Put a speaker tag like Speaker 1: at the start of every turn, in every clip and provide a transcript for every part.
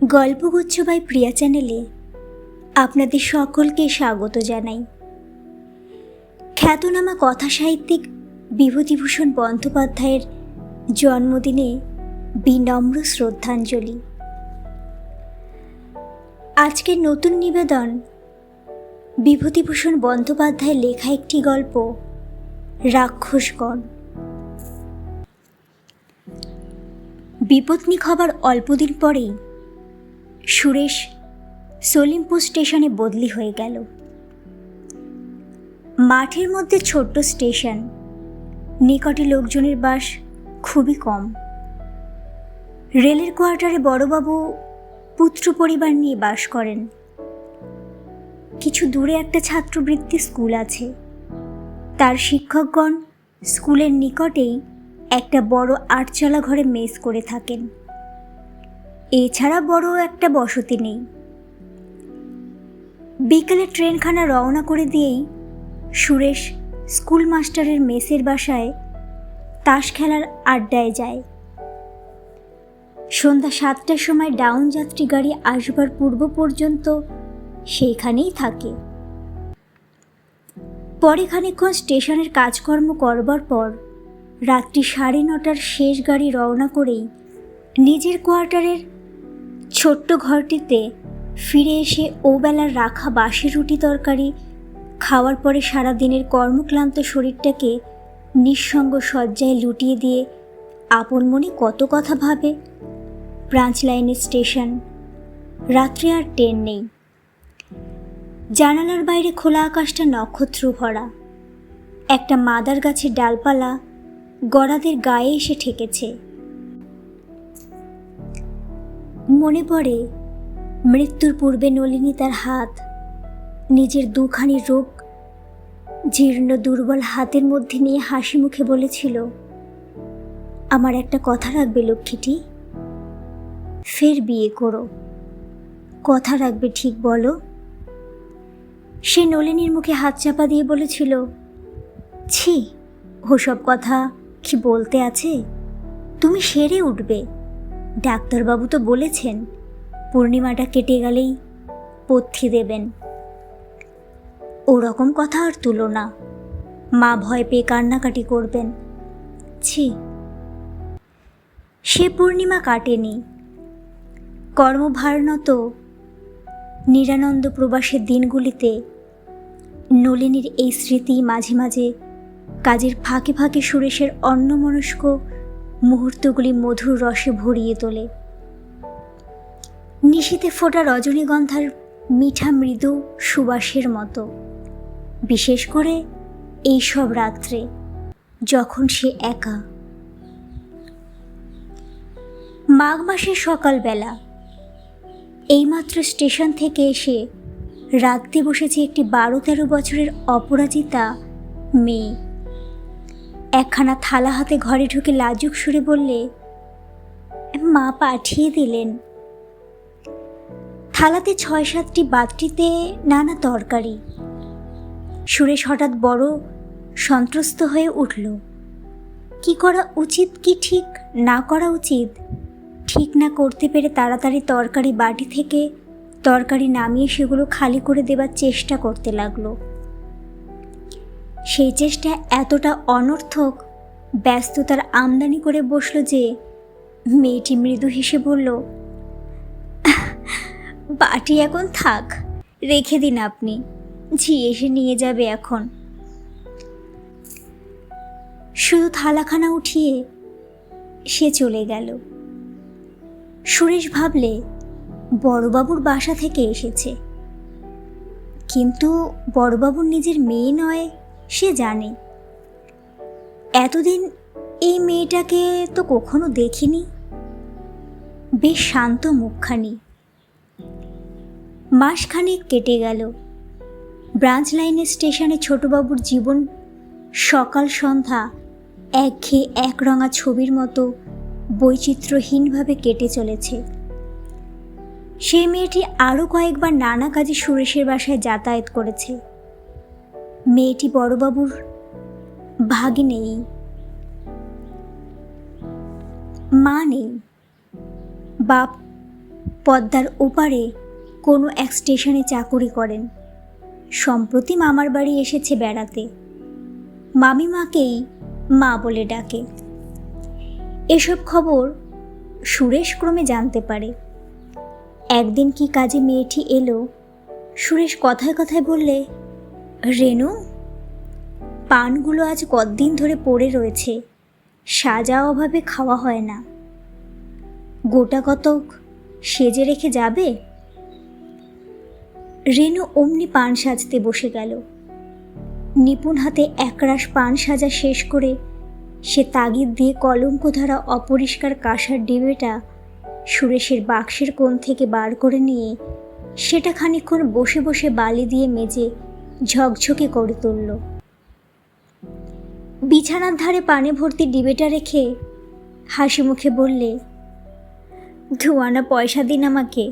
Speaker 1: গল্পগুচ্ছ by প্রিয়া চ্যানেলে আপনাদের সকলকে স্বাগত জানাই। খ্যাতনামা কথাসাহিত্যিক বিভূতিভূষণ বন্দ্যোপাধ্যায়ের জন্মদিনে বিনম্র শ্রদ্ধাঞ্জলি। আজকের নতুন নিবেদন বিভূতিভূষণ বন্দ্যোপাধ্যায়ের লেখা একটি গল্প রাক্ষসগণ। বিপত্নিক হবার অল্পদিন পরেই সুরেশ সলিমপুর স্টেশনে বদলি হয়ে গেল। মাঠের মধ্যে ছোট্ট স্টেশন, নিকটে লোকজনের বাস খুবই কম। রেলের কোয়ার্টারে বড়বাবু পুত্র পরিবার নিয়ে বাস করেন। কিছু দূরে একটা ছাত্রবৃত্তি স্কুল আছে। তার শিক্ষকগণ স্কুলের নিকটেই একটা বড় আটচালা ঘরে মেস করে থাকেন। এছাড়া বড় একটা বসতি নেই। বিকেলে ট্রেনখানা রওনা করে দিয়েই সুরেশ স্কুল মাস্টারের মেসের বাসায় তাস খেলার আড্ডায় যায়। সন্ধ্যা 7টার সময় ডাউন যাত্রী গাড়ি আসবার পূর্ব পর্যন্ত সেইখানেই থাকে। পরে খানিকক্ষণ স্টেশনের কাজকর্ম করবার পর রাত্রি 9:30টার শেষ গাড়ি রওনা করেই নিজের কোয়ার্টারের ছোট্ট ঘরটিতে ফিরে এসে ওবেলার রাখা বাসি রুটি তরকারি খাওয়ার পরে সারাদিনের কর্মক্লান্ত শরীরটাকে নিঃসঙ্গ শয্যায় লুটিয়ে দিয়ে আপন মনে কত কথা ভাবে। ব্রাঞ্চ লাইনের স্টেশন, রাত্রে আর ট্রেন নেই। জানালার বাইরে খোলা আকাশটা নক্ষত্র ভরা। একটা মাদার গাছের ডালপালা গড়াদের গায়ে এসে ঠেকেছে। মনে পড়ে মৃত্যুর পূর্বে নলিনী তার হাত নিজের দুখানি রোগ জীর্ণ দুর্বল হাতের মধ্যে নিয়ে হাসি মুখে বলেছিল, আমার একটা কথা রাখবে লক্ষ্মীটি, ফের বিয়ে করো। কথা রাখবে ঠিক বলো? সে নলিনীর মুখে হাত চাপা দিয়ে বলেছিল, ছি, ওসব কথা কি বলতে আছে? তুমি সেরে উঠবে। ডাক্তারবাবু তো বলেছেন পূর্ণিমাটা কেটে গেলেই পথ্যি দেবেন। ওরকম কথা আর তুলো না, মা ভয় পেয়ে কান্নাকাটি করবেন। ছি। সে পূর্ণিমা কাটেনি। কর্মভারনত নিরানন্দ প্রবাসের দিনগুলিতে নলিনীর এই স্মৃতি মাঝে মাঝে কাজের ফাঁকে ফাঁকে সুরেশের অন্যমনস্ক মুহূর্তগুলি মধুর রসে ভরিয়ে তোলে। নিশীথে ফোটা রজনীগন্ধার মিঠা মৃদু সুবাসের মতো, বিশেষ করে এইসব রাত্রে যখন সে একা। মাঘ মাসের সকালবেলা এইমাত্র স্টেশন থেকে এসে রাঁধতে বসেছে একটি 12-13 বছরের অপরাজিতা মেয়ে। একখানা থালা হাতে ঘরে ঢুকে লাজুক সুরে বললে, মা পাঠিয়ে দিলেন। থালাতে 6-7টি বাটিতে নানা তরকারি। সুরেশ হঠাৎ বড় সন্ত্রস্ত হয়ে উঠল। কি করা উচিত, কি ঠিক না করা উচিত ঠিক না করতে পেরে তাড়াতাড়ি তরকারি বাটি থেকে তরকারি নামিয়ে সেগুলো খালি করে দেবার চেষ্টা করতে লাগলো। সেই চেষ্টা এতটা অনর্থক, ব্যস্ততার আমদানি করে বসল যে মেয়েটি মৃদু হেসে বলল, বাটি এখন থাক, রেখে দিন আপনি, ঝি এসে নিয়ে যাবে এখন। শুধু থালাখানা উঠিয়ে সে চলে গেল। সুরেশ ভাবলে বড়বাবুর বাসা থেকে এসেছে, কিন্তু বড়বাবুর নিজের মেয়ে নয় সে জানে। এতদিন এই মেয়েটাকে তো কখনো দেখিনি। বেশ শান্ত মুখখানি। মাসখানেক কেটে গেল। ব্রাঞ্চ লাইনের স্টেশনে ছোটবাবুর জীবন সকাল সন্ধ্যা একঘেয়ে একরঙা ছবির মতো বৈচিত্র্যহীনভাবে কেটে চলেছে। সেই মেয়েটি আরও কয়েকবার নানা কাজে সুরেশের বাসায় যাতায়াত করেছে। মেয়েটি বড়বাবুর ভাগিনেই, মা নেই, বাপ পদ্মার ওপারে কোনো এক স্টেশনে চাকুরি করেন। সম্প্রতি মামার বাড়ি এসেছে বেড়াতে। মামিমাকেই মা বলে ডাকে। এসব খবর সুরেশ ক্রমে জানতে পারে। একদিন কি কাজে মেয়েটি এলো, সুরেশ কথায় কথায় বললে, রেনু, পানগুলো আজ কতদিন ধরে পড়ে রয়েছে, সাজা অভাবে খাওয়া হয় না, গোটা কতক সেজে রেখে যাবে? রেনু অমনি পান সাজতে বসে গেল। নিপুণ হাতে একরাশ পান সাজা শেষ করে সে তাগিদ দিয়ে কলঙ্ক ধরা অপরিষ্কার কাঁসার ডিবেটা সুরেশের বাক্সের কোণ থেকে বার করে নিয়ে সেটা খানিকক্ষণ বসে বসে বালি দিয়ে মেজে ঝকঝকে করে তুলল। বিছানার ধারে পানে ভর্তি ডিবেটা রেখে হাসি মুখে বললে, 2 আনা পয়সা দিন আমাকে।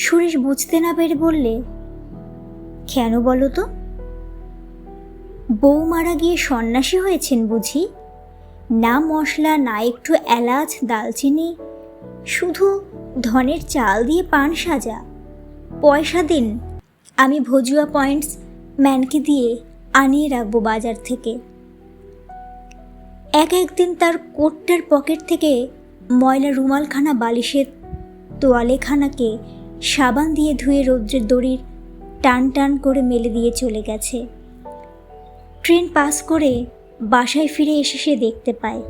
Speaker 1: সুরেশ বুঝতে না পেরে বললে, কেন বলো তো? বউ মারা গিয়ে সন্ন্যাসী হয়েছেন বুঝি? না মশলা, না একটু এলাচ দালচিনি, শুধু ধনের চাল দিয়ে পান সাজা। পয়সা দিন, আমি ভজুয়া পয়েন্টস ম্যানকে দিয়ে আনিয়ে রাখবো বাজার থেকে। একদিন তার কোটটার পকেট থেকে ময়লা রুমালখানা বালিশের তোয়ালেখানাকে সাবান দিয়ে ধুয়ে রৌদ্রের দড়ির টান টান করে মেলে দিয়ে চলে গেছে। ট্রেন পাস করে বাসায় ফিরে এসে সে দেখতে পায়।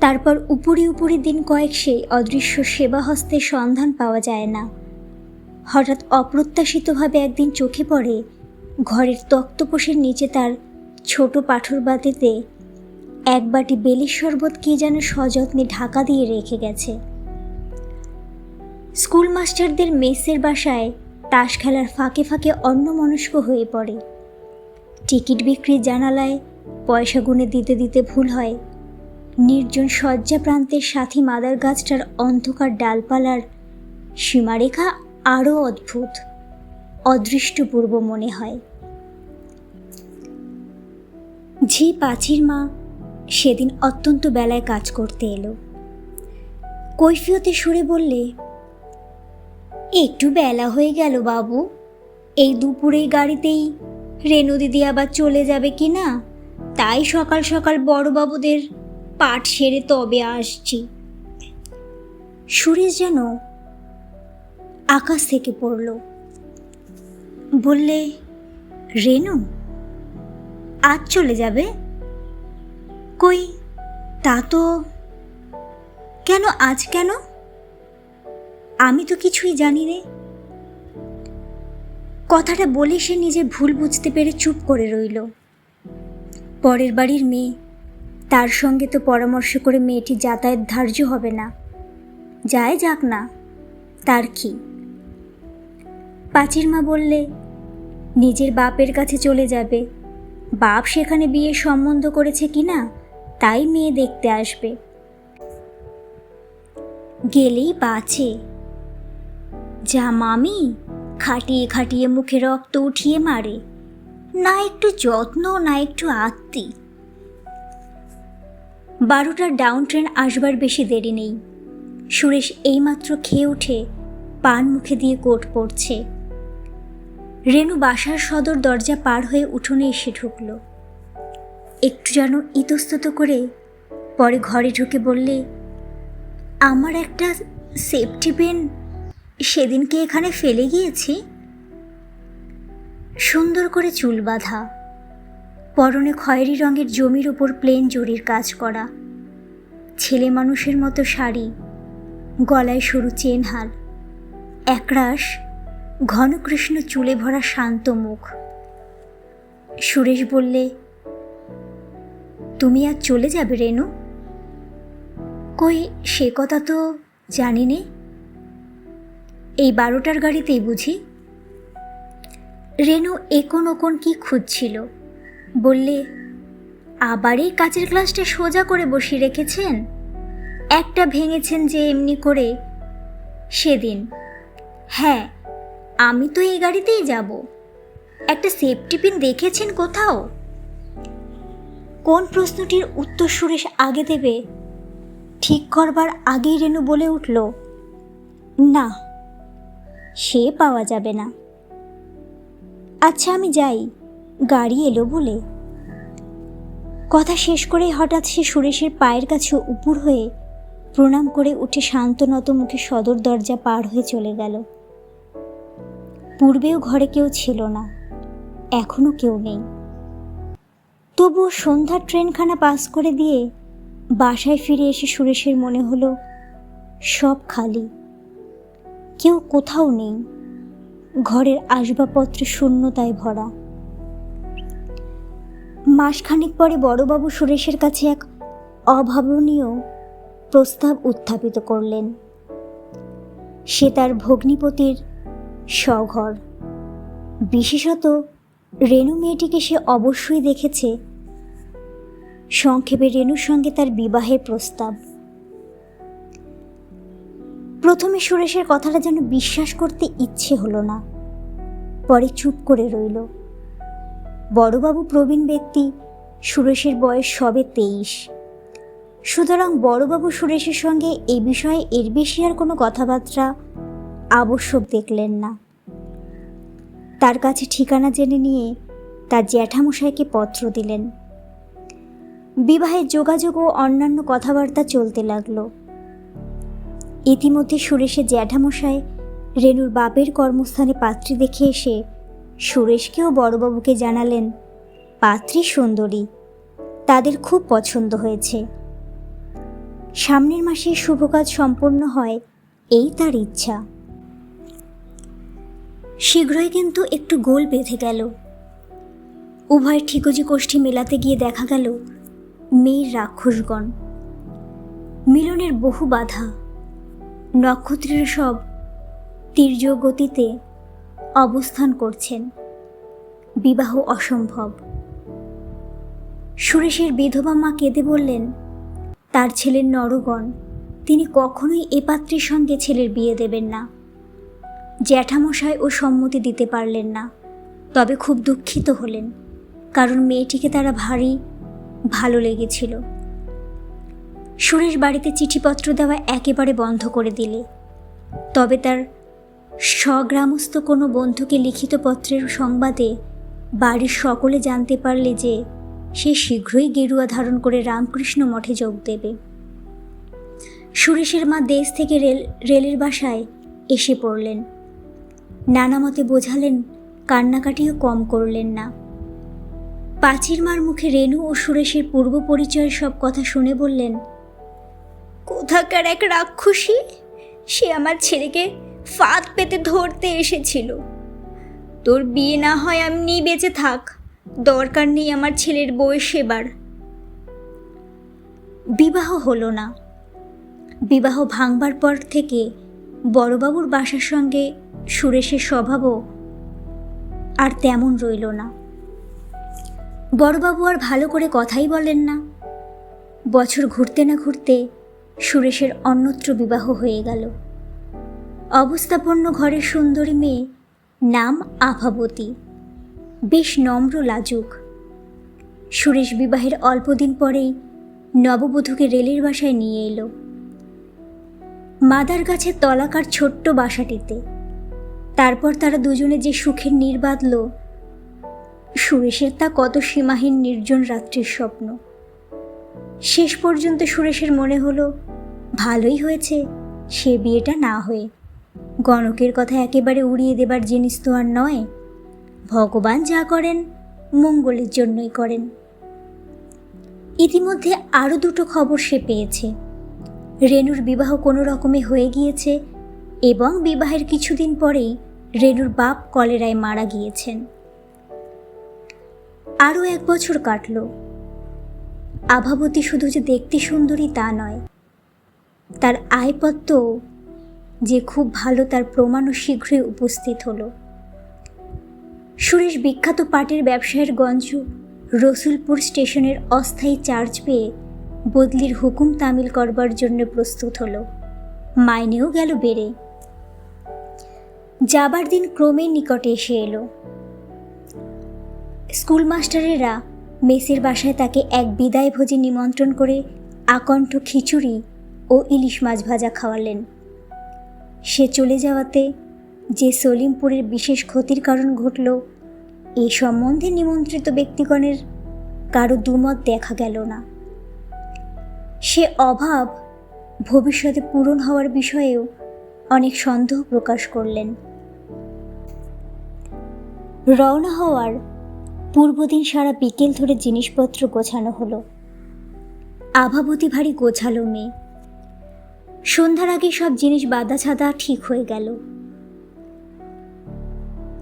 Speaker 1: তারপর উপরি উপরি দিন কয়েক সেই অদৃশ্য সেবা হস্তের সন্ধান পাওয়া যায় না। হঠাৎ অপ্রত্যাশিতভাবে একদিন চোখে পড়ে ঘরের তক্তপোষের নিচে তার ছোট পাথর বাতিতে এক বাটি বেলের শরবত কে যেন সযত্নে ঢাকা দিয়ে রেখে গেছে। স্কুল মাস্টারদের মেসের বাসায় তাস খেলার ফাঁকে ফাঁকে অন্যমনস্ক হয়ে পড়ে। টিকিট বিক্রির জানালায় পয়সা গুনে দিতে দিতে ভুল হয়। নির্জন শয্যা প্রান্তের সাথী মাদার গাছটার অন্ধকার ডালপালার সীমারেখা আরও অদ্ভুত, অদৃষ্টপূর্ব মনে হয়। ঝি পাঁচির মা সেদিন অত্যন্ত বেলায় কাজ করতে এলো। কৈফিয়তে সুরে বললে, একটু বেলা হয়ে গেল বাবু, এই দুপুরের গাড়িতেই রেনু দিদি আবার চলে যাবে কি না, তাই সকাল সকাল বড়বাবুদের পাঠ সেরে তবে আসছি। সুরেশ যেন আকাশ থেকে পড়ল। বললে, রেনু আজ চলে যাবে? কই, তা তো কেন? আজ কেন? আমি তো কিছুই জানি রে। কথাটা বলে সে নিজে ভুল বুঝতে পেরে চুপ করে রইল। পরের বাড়ির মেয়ে, তার সঙ্গে তো পরামর্শ করে মেয়েটি যাতায়াত ধার্য হবে না। যায় যাক না, তার কি? পাঁচির মা বললে, নিজের বাপের কাছে চলে যাবে, বাপ সেখানে বিয়ের সম্বন্ধ করেছে কিনা তাই মেয়ে দেখতে আসবে। গেলেই বাঁচে। যা মামি খাটিয়ে খাটিয়ে মুখে রক্ত উঠিয়ে মারে, না একটু যত্ন, না একটু আত্মি। 12টার ডাউন ট্রেন আসবার বেশি দেরি নেই। সুরেশ এইমাত্র খেয়ে উঠে পান মুখে দিয়ে কোট পরছে। রেনু বাসার সদর দরজা পার হয়ে উঠোনে এসে ঢুকল। একটু যেন ইতস্তত করে পরে ঘরে ঢুকে বললে, আমার একটা সেফটি পেন সেদিনকে এখানে ফেলে গিয়েছি। সুন্দর করে চুল বাঁধা, পরনে খয়েরি রঙের জমির উপর প্লেন জরির কাজ করা, ছেলে মানুষের মতো শাড়ি, গলায় সরু চেনহাল, একরাশ ঘনকৃষ্ণ চুলে ভরা শান্ত মুখ। সুরেশ বললে, তুমি আজ চলে যাবে রেনু? কই, সে কথা তো জানি নে। এই 12টার গাড়িতেই বুঝি? রেনু একন ওকন কি খুঁজছিল। বললে, আবার এই কাচের গ্লাসটা সোজা করে বসিয়ে রেখেছেন? একটা ভেঙেছেন যে এমনি করে সেদিন। হ্যাঁ, আমি তো এই গাড়িতেই যাব। একটা সেফটি পিন দেখেছেন কোথাও? কোন প্রশ্নটির উত্তর সুরেশ আগে দেবে ঠিক করবার আগেই রেনু বলে উঠল, না, সে পাওয়া যাবে না। আচ্ছা, আমি যাই, গাড়ি এলো বলে। কথা শেষ করে হঠাৎ সে সুরেশের পায়ের কাছে উপুর হয়ে প্রণাম করে উঠে শান্তনত মুখে সদর দরজা পার হয়ে চলে গেল। পূর্বেও ঘরে কেউ ছিল না, এখনো কেউ নেই। তবুও সন্ধ্যার ট্রেনখানা পাস করে দিয়ে বাসায় ফিরে এসে সুরেশের মনে হলো সব খালি, কেউ কোথাও নেই, ঘরের আসবাবপত্র শূন্যতায় ভরা। মাসখানেক পরে বড়বাবু সুরেশের কাছে এক অভাবনীয় প্রস্তাব উত্থাপিত করলেন। সে তার ভগ্নিপতির স্বঘর, বিশেষত রেনু মেয়েটিকে সে অবশ্যই দেখেছে। সংক্ষেপে রেনুর সঙ্গে তার বিবাহের প্রস্তাব। প্রথমে সুরেশের কথাটা যেন বিশ্বাস করতে ইচ্ছে হলো না, পরে চুপ করে রইল। বড়বাবু প্রবীণ ব্যক্তি, সুরেশের বয়স সবে 23। সুতরাং বড়বাবু সুরেশের সঙ্গে এই বিষয়ে এর বেশি আর কোনো কথাবার্তা আবশ্যক দেখলেন না। তার কাছে ঠিকানা জেনে নিয়ে তার জ্যাঠামশাইকে পত্র দিলেন। বিবাহের যোগাযোগ ও অন্যান্য কথাবার্তা চলতে লাগলো। ইতিমধ্যে সুরেশের জ্যাঠামশাই রেনুর বাপের কর্মস্থানে পাত্রী দেখে এসে সুরেশকেও বড়বাবুকে জানালেন পাত্রী সুন্দরী, তাদের খুব পছন্দ হয়েছে। সামনের মাসে শুভ কাজ সম্পন্ন হয়, এই তার ইচ্ছা। শীঘ্রই কিন্তু একটু গোল বেঁধে গেল। উভয় ঠিকজি কোষ্ঠী মেলাতে গিয়ে দেখা গেল মেয়ের রাক্ষসগণ। মিলনের বহু বাধা, নক্ষত্রের সব তীর্য গতিতে অবস্থান করছেন, বিবাহ অসম্ভব। সুরেশের বিধবা মা কেঁদে বললেন তার ছেলের নরগণ, তিনি কখনোই এ পাত্রীর সঙ্গে ছেলের বিয়ে দেবেন না। জ্যাঠামশাই ও সম্মতি দিতে পারলেন না, তবে খুব দুঃখিত হলেন, কারণ মেয়েটিকে তারা ভারী ভালো লেগেছিল। সুরেশ বাড়িতে চিঠিপত্র দেওয়া একেবারে বন্ধ করে দিলে, তবে তার স্বগ্রামস্থ কোনো বন্ধুকে লিখিত পত্রের সংবাদে বাড়ির সকলে জানতে পারলে যে সে শীঘ্রই গেরুয়া ধারণ করে রামকৃষ্ণ মঠে যোগ দেবে। সুরেশের মা দেশ থেকে রেলের বাসায় এসে পড়লেন। নানা মতে বোঝালেন, কান্নাকাটিও কম করলেন না। পাঁচির মার মুখে রেনু ও সুরেশের পূর্ব পরিচয়ের সব কথা শুনে বললেন, কোথাকার এক রাক্ষসী, সে আমার ছেলেকে ফাঁদ পেতে ধরতে এসেছিল। তোর বিয়ে না হয় এমনি বেঁচে থাক, দরকার নেই আমার ছেলের বউয়ের সেবার। বিবাহ হলো না। বিবাহ ভাঙবার পর থেকে বড়বাবুর বাসার সঙ্গে সুরেশের স্বভাবও আর তেমন রইল না। বড়বাবু আর ভালো করে কথাই বলেন না। বছর ঘুরতে না ঘুরতে সুরেশের অন্যত্র বিবাহ হয়ে গেল। অবস্থাপন্ন ঘরের সুন্দরী মেয়ে, নাম আভাবতী, বেশ নম্র লাজুক। সুরেশ বিবাহের অল্পদিন পরেই নববধূকে রেলের বাসায় নিয়ে এলো। মাদার গাছের তলাকার ছোট্ট বাসাটিতে। তারপর তারা দুজনে যে সুখের নীড় বাঁধল, সুরেশের তা কত সীমাহীন নির্জন রাত্রির স্বপ্ন। শেষ পর্যন্ত সুরেশের মনে হলো ভালোই হয়েছে সে বিয়েটা না হয়ে। গণকের কথা একেবারে উড়িয়ে দেবার জিনিস তো আর নয়। ভগবান যা করেন মঙ্গলের জন্যই করেন। ইতিমধ্যে আরও দুটো খবর সে পেয়েছে। রেনুর বিবাহ কোনো রকমে হয়ে গিয়েছে এবং বিবাহের কিছুদিন পরেই রেনুর বাপ কলেরায় মারা গিয়েছেন। আরও 1 বছর কাটল। আভাবতী শুধু যে দেখতে সুন্দরী তা নয়, তার আয়পত্র যে খুব ভালো তার প্রমাণও শীঘ্রই উপস্থিত হলো। সুরেশ বিখ্যাত পাটের ব্যবসায়ের গঞ্জ রসুলপুর স্টেশনের অস্থায়ী চার্জ পেয়ে বদলির হুকুম তামিল করবার জন্য প্রস্তুত হলো। মাইনেও গেল বেড়ে। যাবার দিন ক্রমে নিকটে এসে এলো। স্কুল মাস্টারেরা মেসের বাসায় তাকে এক বিদায় ভোজে নিমন্ত্রণ করে আকণ্ঠ খিচুড়ি ও ইলিশ মাছ ভাজা খাওয়ালেন। সে চলে যাওয়াতে যে সলিমপুরের বিশেষ ক্ষতির কারণ ঘটল, এ সম্বন্ধে নিমন্ত্রিত ব্যক্তিগণের কারো দুমত দেখা গেল না। সে অভাব ভবিষ্যতে পূরণ হওয়ার বিষয়েও অনেক সন্দেহ প্রকাশ করলেন। রওনা হওয়ার পূর্বদিন সারা বিকেল ধরে জিনিসপত্র গোছানো হলো। আভাবতী ভারী গোছালো মেয়ে। সন্ধ্যার আগে সব জিনিস বাঁধা ছাদা ঠিক হয়ে গেল।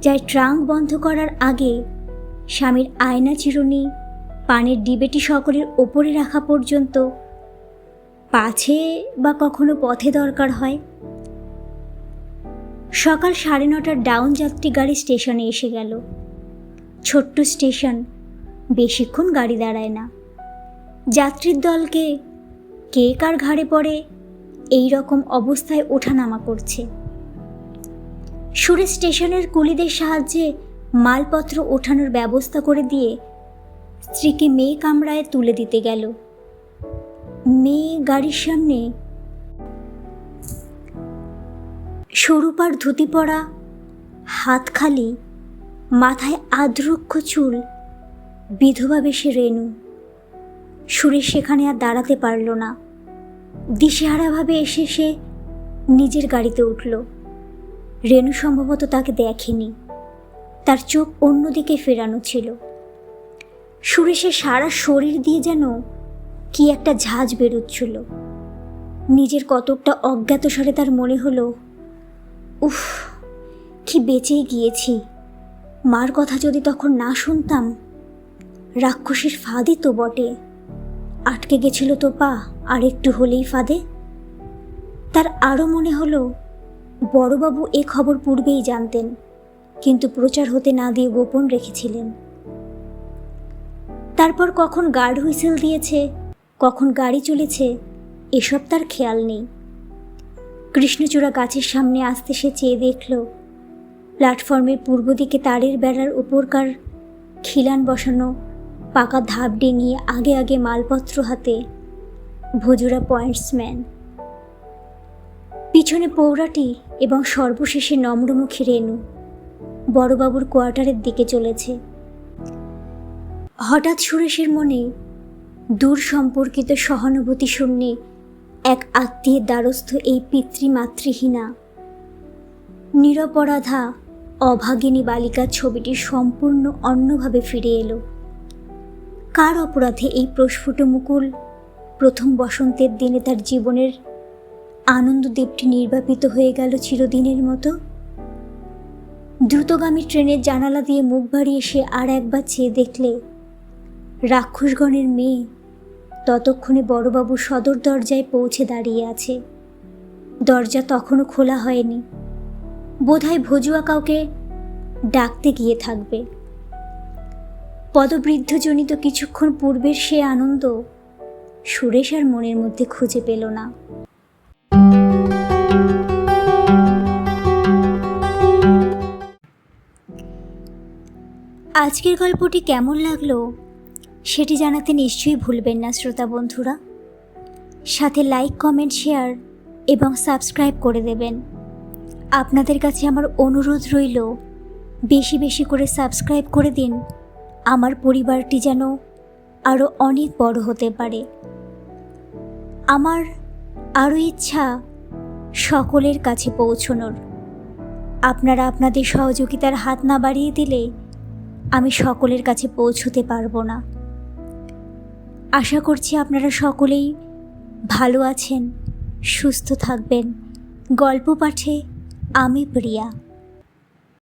Speaker 1: যাই ট্রাঙ্ক বন্ধ করার আগে স্বামীর আয়না চিরুনি, পানের ডিবেটি সকলের ওপরে রাখা পর্যন্ত, পাছে বা কখনো পথে দরকার হয়। সকাল 9:30 ডাউন যাত্রী গাড়ি স্টেশনে এসে গেল। ছোট্ট স্টেশন, বেশিক্ষণ গাড়ি দাঁড়ায় না। যাত্রীর দলকে কে কার ঘাড়ে পড়ে এই রকম অবস্থায় ওঠানামা করছে। সুরেশ স্টেশনের কুলিদের সাহায্যে মালপত্র ওঠানোর ব্যবস্থা করে দিয়ে স্ত্রীকে মেয়ে কামরায় তুলে দিতে গেল। মেয়ে গাড়ির সামনে সরুপার ধুতি পরা, হাত খালি, মাথায় আদ্রক্ষ চুল, বিধবা বেশে রেণু। সুরেশ সেখানে আর দাঁড়াতে পারল না। দিশেহারাভাবে এসে সে নিজের গাড়িতে উঠল। রেণু সম্ভবত তাকে দেখেনি, তার চোখ অন্যদিকে ফেরানো ছিল। সুরেশের সারা শরীর দিয়ে যেন কি একটা ঝাঁজ বেরোচ্ছিল। নিজের কতকটা অজ্ঞাতসারে তার মনে হলো, উফ, কি বেঁচেই গিয়েছি। মার কথা যদি তখন না শুনতাম। রাক্ষসীর ফাঁদই তো বটে, আটকে গেছিল তো পা, আর একটু হলেই ফাঁদে। তার আরও মনে হলো বড়বাবু এ খবর পূর্বেই জানতেন, কিন্তু প্রচার হতে না দিয়ে গোপন রেখেছিলেন। তারপর কখন গার্ড হুইসেল দিয়েছে, কখন গাড়ি চলেছে, এসব তার খেয়াল নেই। কৃষ্ণচূড়া গাছের সামনে আসতে সে চেয়ে দেখল প্ল্যাটফর্মের পূর্ব দিকে তারের বেড়ার উপরকার খিলান বসানো পাকা ধাপ ডেঙিয়ে আগে আগে মালপত্র হাতে ভজুরা পয়েন্টসম্যান, পিছনে পৌরাটি এবং সর্বশেষে নম্রমুখী রেণু বড়বাবুর কোয়ার্টারের দিকে চলেছে। হঠাৎ সুরেশের মনে দূর সম্পর্কিত সহানুভূতি শূন্যে এক আত্মীয়ের দ্বারস্থ এই পিতৃমাতৃহীনা নিরপরাধা অভাগিনী বালিকার ছবিটি সম্পূর্ণ অন্যভাবে ফিরে এলো। কার অপরাধে এই প্রস্ফুট মুকুল প্রথম বসন্তের দিনে তার জীবনের আনন্দদ্বীপটি নির্বাপিত হয়ে গেল চিরদিনের মতো? দ্রুতগামী ট্রেনের জানালা দিয়ে মুখ বাড়িয়ে সে আর একবার চেয়ে দেখলে রাক্ষসগণের মেয়ে ততক্ষণে বড়বাবু সদর দরজায় পৌঁছে দাঁড়িয়ে আছে। দরজা তখনও খোলা হয়নি। বোধহয় ভজুয়া কাউকে ডাকতে গিয়ে থাকবে। পদবৃদ্ধজনিত কিছুক্ষণ পূর্বের সে আনন্দ সুরেশ আর মনের মধ্যে খুঁজে পেল না। আজকের গল্পটি কেমন লাগলো সেটি জানাতে নিশ্চয়ই ভুলবেন না শ্রোতা বন্ধুরা। সাথে লাইক, কমেন্ট, শেয়ার এবং সাবস্ক্রাইব করে দেবেন। আপনাদের কাছে আমার অনুরোধ রইল, বেশি বেশি করে সাবস্ক্রাইব করে দিন। আমার পরিবারটি যেন আরও অনেক বড় হতে পারে। আমার আরও ইচ্ছা সকলের কাছে পৌঁছনোর। আপনারা আপনাদের সহযোগিতার হাত না বাড়িয়ে দিলে আমি সকলের কাছে পৌঁছতে পারবো না। আশা করছি আপনারা সকলেই ভালো আছেন, সুস্থ থাকবেন। গল্প পাঠে আমি প্রিয়া।